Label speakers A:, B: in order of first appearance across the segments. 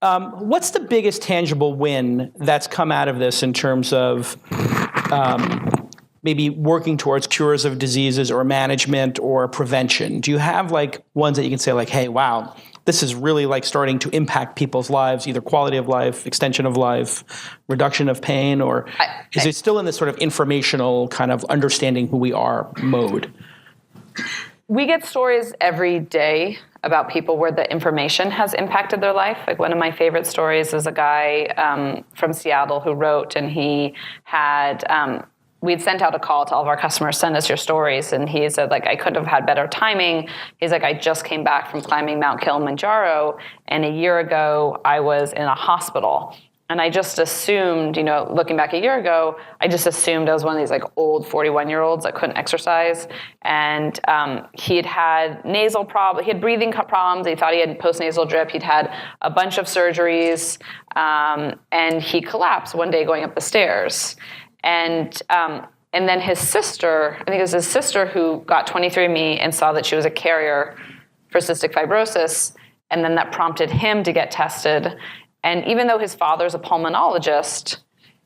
A: What's the biggest tangible win that's come out of this in terms of maybe working towards cures of diseases or management or prevention? Do you have like ones that you can say like, hey, wow, this is really like starting to impact people's lives, either quality of life, extension of life, reduction of pain, or is it still in this sort of informational kind of understanding who we are mode?
B: We get stories every day about people where the information has impacted their life. Like one of my favorite stories is a guy from Seattle who wrote, and he had, we'd sent out a call to all of our customers, send us your stories. And he said, like, I could have had better timing. He's like, I just came back from climbing Mount Kilimanjaro, and a year ago I was in a hospital. And I just assumed, looking back a year ago, I just assumed I was one of these like old 41-year-olds that couldn't exercise. And he had nasal problems, he had breathing problems. He thought he had postnasal drip. He'd had a bunch of surgeries, and he collapsed one day going up the stairs. And then his sister, I think it was his sister who got 23andMe and saw that she was a carrier for cystic fibrosis. And then that prompted him to get tested. And even though his father's a pulmonologist,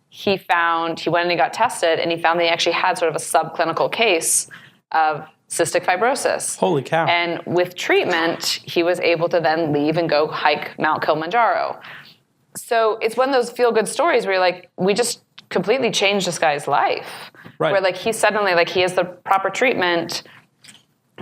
B: he went and he got tested, and he found that he actually had sort of a subclinical case of cystic fibrosis.
A: Holy cow.
B: And with treatment, he was able to then leave and go hike Mount Kilimanjaro. So it's one of those feel-good stories where you're like, we just completely changed this guy's life.
A: Right.
B: Where like he suddenly, like he has the proper treatment,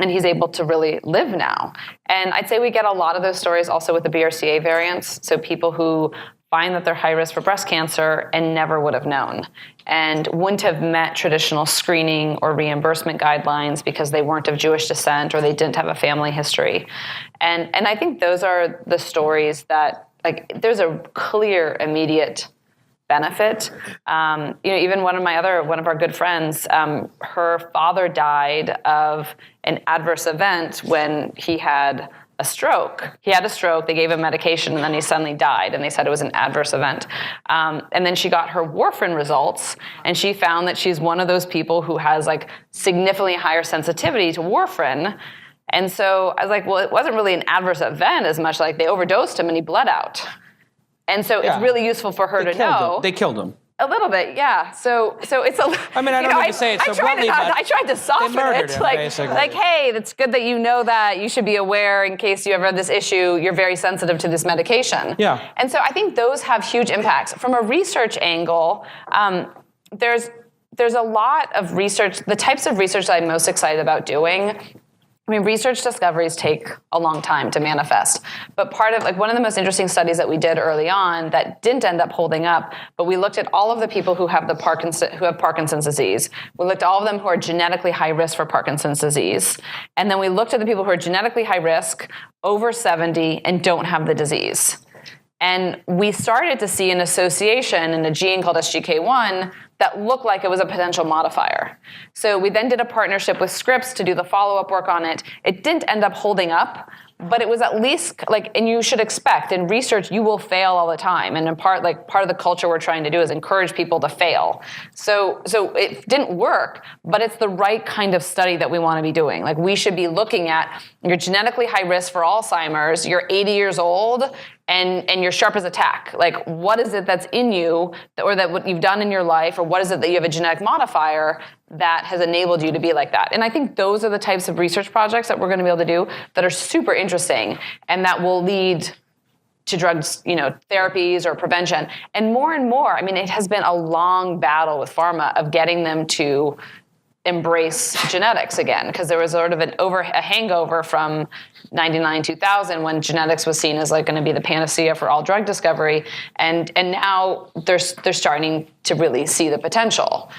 B: and he's able to really live now. And I'd say we get a lot of those stories also with the BRCA variants. So people who find that they're high risk for breast cancer and never would have known, and wouldn't have met traditional screening or reimbursement guidelines because they weren't of Jewish descent or they didn't have a family history. And I think those are the stories that, like, there's a clear, immediate benefit. Even one of our good friends, her father died of an adverse event when he had a stroke. He had a stroke, they gave him medication, and then he suddenly died, and they said it was an adverse event. And then she got her warfarin results, and she found that she's one of those people who has like significantly higher sensitivity to warfarin. And so I was like, well, it wasn't really an adverse event as much like they overdosed him and he bled out. And so it's really useful for her to know.
A: They killed him.
B: A little bit, yeah. So it's a.
A: I mean, I don't need to say it so bluntly, but
B: I tried to soften it,
A: him,
B: like, hey, it's good that you know that. You should be aware in case you ever have this issue. You're very sensitive to this medication.
A: Yeah.
B: And so I think those have huge impacts from a research angle. There's a lot of research. The types of research that I'm most excited about doing. I mean, research discoveries take a long time to manifest, but part of one of the most interesting studies that we did early on that didn't end up holding up, but we looked at all of the people who have Parkinson's disease. We looked at all of them who are genetically high risk for Parkinson's disease, and then we looked at the people who are genetically high risk, over 70, and don't have the disease. And we started to see an association in a gene called SGK1 that looked like it was a potential modifier. So we then did a partnership with Scripps to do the follow-up work on it. It didn't end up holding up, but it was at least and you should expect in research you will fail all the time. And in part of the culture we're trying to do is encourage people to fail. So it didn't work, but it's the right kind of study that we want to be doing. Like we should be looking at you're genetically high risk for Alzheimer's, you're 80 years old, and you're sharp as a tack. Like, what is it that's in you, or that what you've done in your life, or what is it that you have a genetic modifier that has enabled you to be like that? And I think those are the types of research projects that we're going to be able to do that are super interesting and that will lead to drugs, therapies or prevention. And more, I mean, it has been a long battle with pharma of getting them to embrace genetics again, because there was sort of a hangover from 99, 2000 when genetics was seen as going to be the panacea for all drug discovery, and now they're starting to really see the potential.